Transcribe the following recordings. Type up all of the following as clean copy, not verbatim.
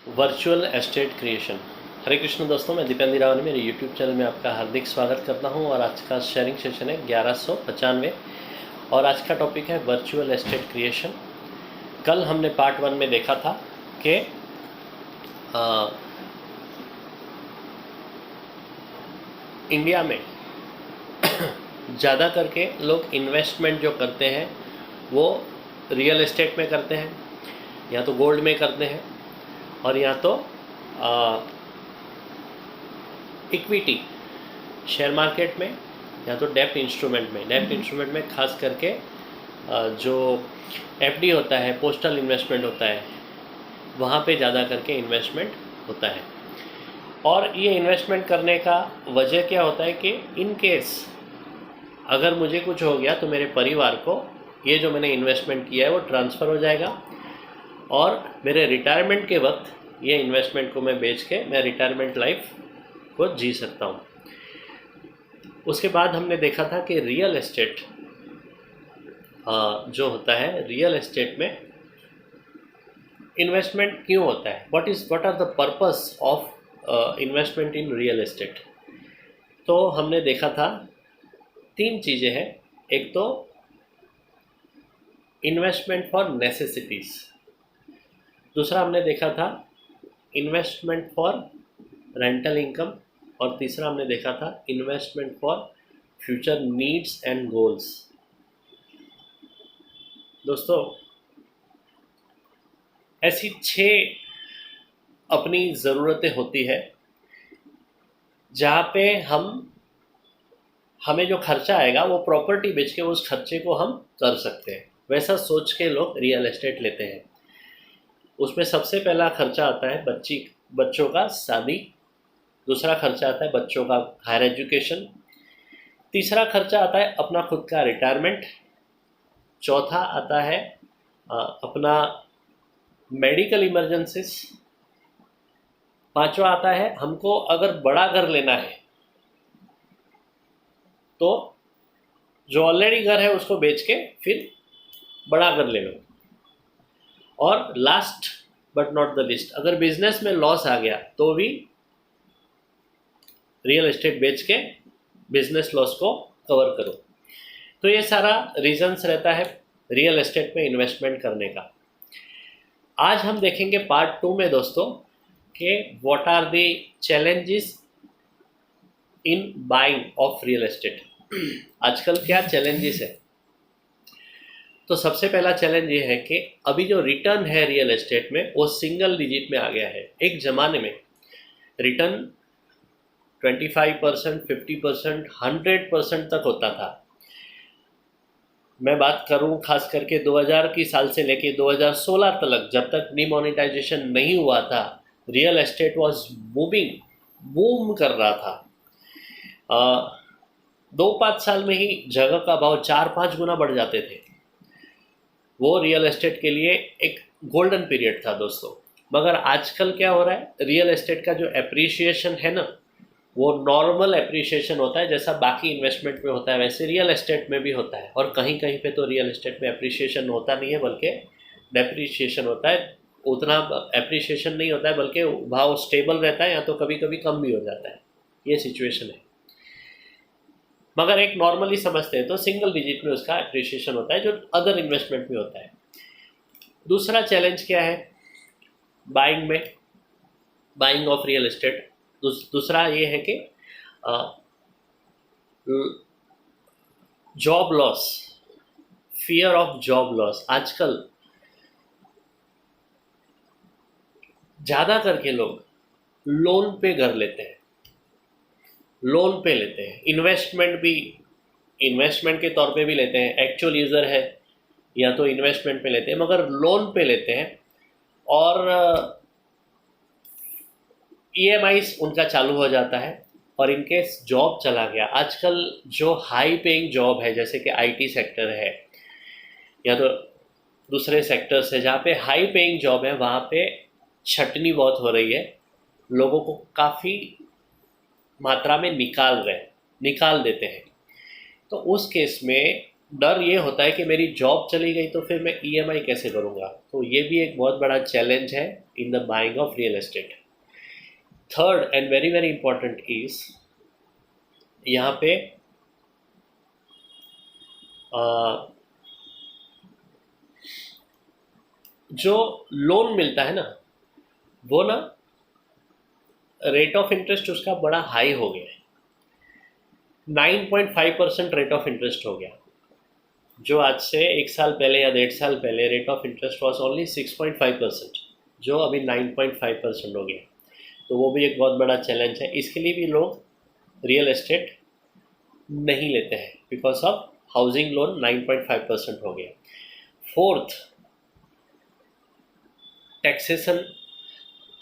Virtual estate creation. Hare Krishna दोस्तों, मैं दीपेंद्र रावनी मेरे यूट्यूब चैनल में आपका हार्दिक स्वागत करता हूं। और आज का शेयरिंग सेशन है 1195 और आज का टॉपिक है वर्चुअल एस्टेट क्रिएशन। कल हमने पार्ट 1 में देखा था कि इंडिया में ज़्यादा करके लोग इन्वेस्टमेंट जो करते हैं वो रियल एस्टेट में करते हैं, या तो गोल्ड में करते हैं, और या तो इक्विटी शेयर मार्केट में, या तो डेप्ट इंस्ट्रूमेंट में। डेप्ट इंस्ट्रूमेंट में खास करके जो एफडी होता है, पोस्टल इन्वेस्टमेंट होता है, वहाँ पे ज़्यादा करके इन्वेस्टमेंट होता है। और ये इन्वेस्टमेंट करने का वजह क्या होता है कि इन केस अगर मुझे कुछ हो गया तो मेरे परिवार को ये जो मैंने इन्वेस्टमेंट किया है वो ट्रांसफ़र हो जाएगा, और मेरे रिटायरमेंट के वक्त ये इन्वेस्टमेंट को मैं बेच के मैं रिटायरमेंट लाइफ को जी सकता हूँ। उसके बाद हमने देखा था कि रियल एस्टेट जो होता है, रियल एस्टेट में इन्वेस्टमेंट क्यों होता है, what are the purpose of investment in real estate. तो हमने देखा था 3 चीज़ें हैं। एक तो इन्वेस्टमेंट फॉर नेसेसिटीज़, दूसरा हमने देखा था इन्वेस्टमेंट फॉर रेंटल इनकम, और तीसरा हमने देखा था investment for future needs and goals. दोस्तों, ऐसी 6 अपनी ज़रूरतें होती है जहाँ पे हमें जो खर्चा आएगा वो प्रॉपर्टी बेच के उस खर्चे को हम कर सकते हैं। वैसा सोच के लोग रियल एस्टेट लेते हैं। उसमें सबसे पहला खर्चा आता है बच्चों का शादी, दूसरा खर्चा आता है बच्चों का हायर एजुकेशन, तीसरा खर्चा आता है अपना खुद का रिटायरमेंट, चौथा आता है अपना मेडिकल इमरजेंसीज, पांचवा आता है हमको अगर बड़ा घर लेना है तो जो ऑलरेडी घर है उसको बेच के फिर बड़ा घर ले लो, और last but not the list, अगर बिजनेस में लॉस आ गया तो भी रियल एस्टेट बेच के बिजनेस लॉस को कवर करो। तो ये सारा रीजंस रहता है रियल एस्टेट में इन्वेस्टमेंट करने का। आज हम देखेंगे पार्ट 2 में दोस्तों कि what are the challenges in buying of real estate. आजकल क्या चैलेंजेस है। तो सबसे पहला चैलेंज ये है कि अभी जो रिटर्न है रियल एस्टेट में वो सिंगल डिजिट में आ गया है। एक ज़माने में रिटर्न 25%, 50%, 100% तक होता था। मैं बात करूं खास करके 2000 की साल से लेके 2016 तक, जब तक डिमोनेटाइजेशन नहीं हुआ था, रियल एस्टेट वाज बूम कर रहा था। 2-5 साल में ही जगह का भाव 4-5 गुना बढ़ जाते थे। वो रियल एस्टेट के लिए एक गोल्डन पीरियड था दोस्तों। मगर आजकल क्या हो रहा है, रियल एस्टेट का जो एप्रिसिएशन है ना, वो नॉर्मल एप्रिसिएशन होता है, जैसा बाकी इन्वेस्टमेंट में होता है वैसे रियल एस्टेट में भी होता है। और कहीं कहीं पे तो रियल एस्टेट में एप्रिसिएशन होता नहीं है बल्कि डेप्रिसिएशन होता है। उतना एप्रिसिएशन नहीं होता है बल्कि भाव स्टेबल रहता है, या तो कभी कभी कम भी हो जाता है। ये सिचुएशन है। मगर एक नॉर्मली समझते हैं तो सिंगल डिजिट में उसका एप्रिसिएशन होता है, जो अदर इन्वेस्टमेंट में होता है। दूसरा चैलेंज क्या है बाइंग ऑफ रियल एस्टेट। दूसरा ये है कि job loss, fear of job loss. आजकल ज़्यादा करके लोग लोन पे घर लेते हैं, लोन पे लेते हैं, इन्वेस्टमेंट के तौर पे भी लेते हैं, एक्चुअल यूज़र है या तो इन्वेस्टमेंट पे लेते हैं, मगर लोन पे लेते हैं। और ईएमआईस उनका चालू हो जाता है, और इनकेस जॉब चला गया, आजकल जो हाई पेइंग जॉब है जैसे कि आईटी सेक्टर है या तो दूसरे सेक्टर्स है जहाँ पे हाई पेइंग जॉब है, वहाँ पे छटनी बहुत हो रही है। लोगों को काफ़ी मात्रा में निकाल देते हैं। तो उस केस में डर ये होता है कि मेरी जॉब चली गई तो फिर मैं ईएमआई कैसे करूँगा। तो ये भी एक बहुत बड़ा चैलेंज है in the buying of real estate. Third and very very important is, यहाँ पे जो लोन मिलता है ना, वो ना रेट ऑफ इंटरेस्ट उसका बड़ा हाई हो गया है। 9.5% रेट ऑफ इंटरेस्ट हो गया, जो आज से 1 साल पहले या 1.5 साल पहले rate of interest was only 6.5%, जो अभी 9.5% हो गया। तो वो भी एक बहुत बड़ा चैलेंज है। इसके लिए भी लोग रियल एस्टेट नहीं लेते हैं बिकॉज ऑफ हाउसिंग लोन 9.5% हो गया। Fourth, taxation,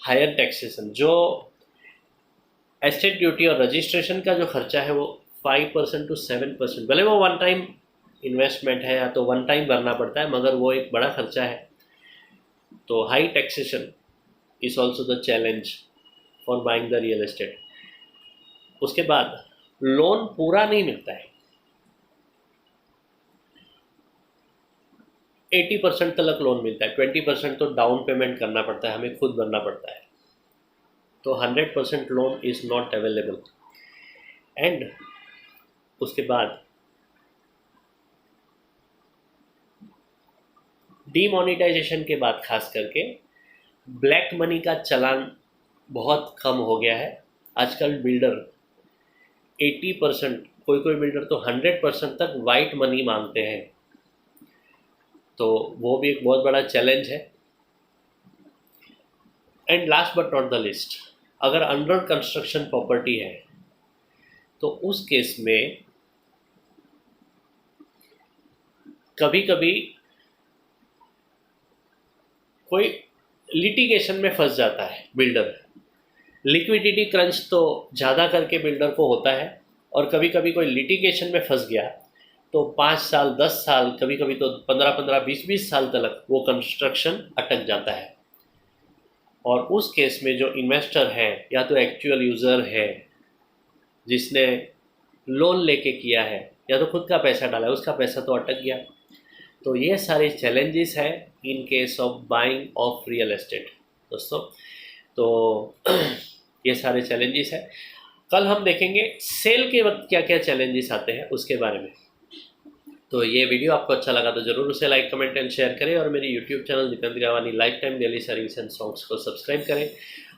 higher taxation. जो एस्टेट ड्यूटी और रजिस्ट्रेशन का जो खर्चा है वो 5% to 7%, भले वो वन टाइम इन्वेस्टमेंट है या तो वन टाइम भरना पड़ता है, मगर वो एक बड़ा खर्चा है। तो high taxation is also the challenge for buying the real estate. उसके बाद लोन पूरा नहीं मिलता है, 80% तक लोन मिलता है, 20% तो डाउन पेमेंट करना पड़ता है, हमें खुद भरना पड़ता है। तो 100% loan is not available. And उसके बाद डीमोनेटाइजेशन के बाद खास करके ब्लैक मनी का चलान बहुत कम हो गया है। आजकल बिल्डर 80%, कोई कोई बिल्डर तो 100% तक वाइट मनी मांगते हैं। तो वो भी एक बहुत बड़ा चैलेंज है। And last but not the list, अगर अंडर कंस्ट्रक्शन प्रॉपर्टी है तो उस केस में कभी कभी कोई लिटिगेशन में फंस जाता है बिल्डर। लिक्विडिटी क्रंच तो ज़्यादा करके बिल्डर को होता है, और कभी कभी कोई लिटिगेशन में फंस गया तो 5 साल 10 साल, कभी कभी तो 15-15 20-20 साल तक वो कंस्ट्रक्शन अटक जाता है। और उस केस में जो इन्वेस्टर है या तो एक्चुअल यूज़र है जिसने लोन लेके किया है या तो खुद का पैसा डाला है, उसका पैसा तो अटक गया। तो ये सारे चैलेंजेस हैं in case of buying of real estate दोस्तों। तो ये सारे चैलेंजेस हैं। कल हम देखेंगे सेल के वक्त क्या क्या चैलेंजेस आते हैं उसके बारे में। तो ये वीडियो आपको अच्छा लगा तो ज़रूर उसे लाइक कमेंट एंड शेयर करें, और मेरे YouTube channel Dipendra Rawani life time daily service and songs को सब्सक्राइब करें,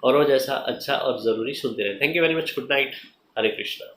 और रोज ऐसा अच्छा और ज़रूरी सुनते रहें। Thank you very much, good night, Hare Krishna.